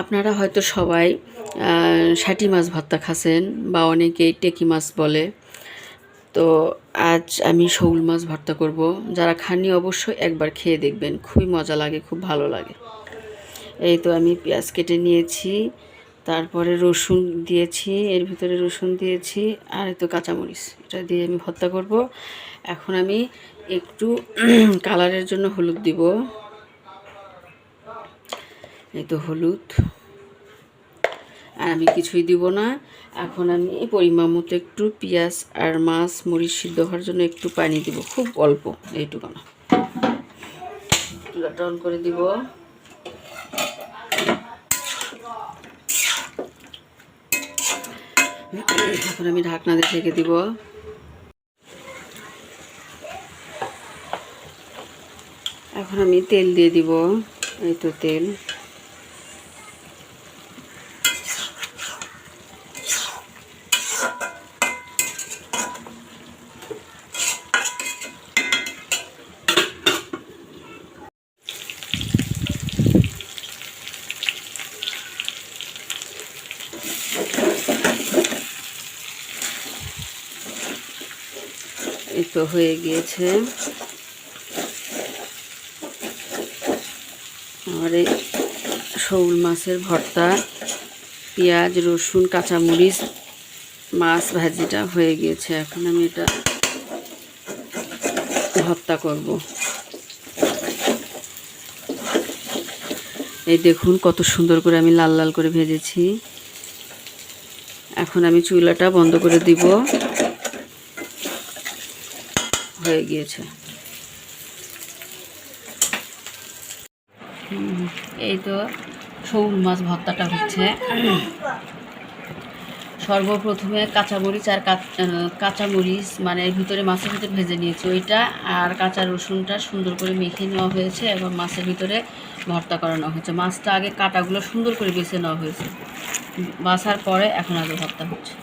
আপনারা হয়তো সবাই ষাটি মাছ ভর্তা খাচ্ছেন বা অনেকেই টেকি মাছ বলে। তো আজ আমি শৌল মাছ ভর্তা করব। যারা খাননি অবশ্যই একবার খেয়ে দেখবেন, খুবই মজা লাগে, খুব ভালো লাগে। এই তো আমি পেঁয়াজ কেটে নিয়েছি, তারপরে রসুন দিয়েছি, এর ভিতরে রসুন দিয়েছি, আর এই তো কাঁচামরিচ, এটা দিয়ে আমি ভর্তা করব। এখন আমি একটু কালারের জন্য হলুদ দিব, এই তো হলুদ, আর আমি কিছুই দিব না। এখন আমি পরিমাণ মতো একটু পেঁয়াজ আর মাছ মরিচ সিদ্ধ হওয়ার জন্য একটু পানি দিব, খুব অল্প, এইটুকু না। চুলাটা অন করে দিব। এখন আমি ঢাকনা দিয়ে ঢেকে দিব। এখন আমি তেল দিয়ে দিব, এই তো তেল। এই তো হয়ে গিয়েছে আমার এই শৌল মাছের ভর্তা, পেঁয়াজ রসুন কাঁচামরিচ মাছ ভাজিটা হয়ে গিয়েছে। এখন আমি এটা ভর্তা করব। এই দেখুন কত সুন্দর করে আমি লাল লাল করে ভেজেছি। এখন আমি চুলাটা বন্ধ করে দিব, হয়ে গিয়েছে। এই তো শৌল মাছ ভর্তাটা হচ্ছে। সর্বপ্রথমে কাঁচামরিচ আর কাঁচামরিচ মানে ভিতরে মাছের ভিতরে ভেজে নিয়েছি ওইটা, আর কাঁচা রসুনটা সুন্দর করে মেখে নেওয়া হয়েছে এবং মাছের ভিতরে ভর্তা করানো হচ্ছে। মাছটা আগে কাঁটাগুলো সুন্দর করে বেছে নেওয়া হয়েছে, বাছার পরে এখন আগে ভর্তা হচ্ছে।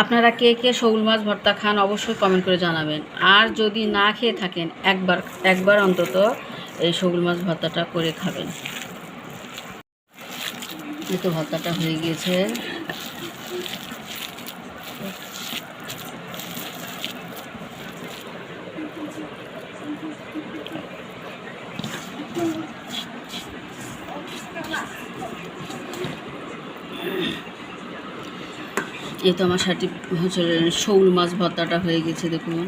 আপনারা কে কে শৌল মাছ ভর্তা খান অবশ্যই কমেন্ট করে জানাবেন। আর যদি না খেয়ে থাকেন একবার অন্তত এই শৌল মাছ ভর্তাটা করে খাবেন। এই তো ভর্তাটা হয়ে গিয়েছে। এই তো আমার শৌল মাছ ভর্তাটা হয়ে গেছে দেখুন।